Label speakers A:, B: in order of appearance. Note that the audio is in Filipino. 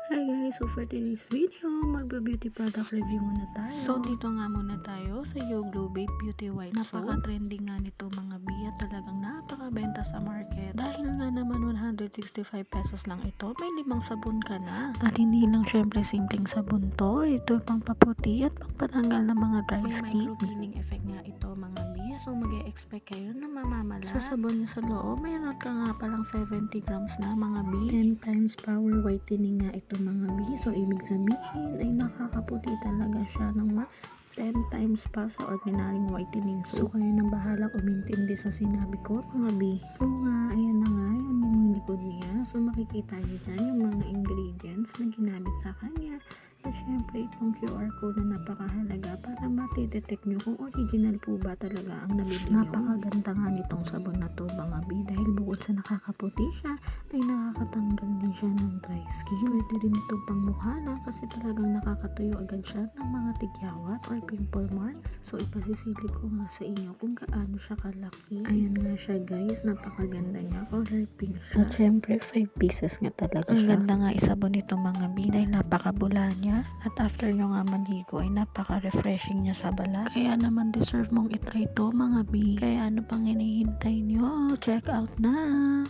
A: Hi guys! So for today's video, magbe-beauty product review muna tayo.
B: So dito nga muna tayo sa Yoglo Babe Beauty White Soap. Napaka-trending nga nito mga biya, talagang napakabenta sa market. Dahil nga naman 165 pesos lang ito, may 5 sabon ka na. At hindi lang syempre simpleng sabon to, ito pang paputi at pangpatanggal ng mga dry skin. May micro-peeling effect nga ito mga biya, so mag-e-expect kayo na mamamala. Sa sabon niya sa loob, mayroon ka nga palang 70 grams na mga biya.
A: 10 times power whitening nga ito mga bi. So ibig sabihin ay nakakaputi talaga siya ng mas 10 times pa sa ordinaryong whitening. So kayo nang bahalang umintindi sa sinabi ko mga bi. So nga, ayan na nga yung likod niya. So makikita niyo dyan yung mga ingredients na ginamit sa kanya. At syempre itong QR code na napakahalaga para matidetect nyo kung original po ba talaga ang nabili nyo. Napakaganda nga nitong sabon na to mga bi, dahil bukod sa nakakaputi siya ay nakakatanggal din siya ng dry skin. Pwede rin itong pangmukha lang kasi talagang nakakatuyo agad siya ng mga tigyawat or pimple marks. So ipasisilip ko nga sa inyo kung gaano siya kalaki. Ayan nga siya guys, napakaganda niya, color pink siya.
B: At syempre 5 pieces nga talaga siya. Ang ganda nga isabon nito mga bi, dahil napakabula niya. At after nyo nga manhigo ay napaka-refreshing niya sa balat. Kaya naman deserve mong itry to mga bi. Kaya ano pang hinihintay nyo? Check out na!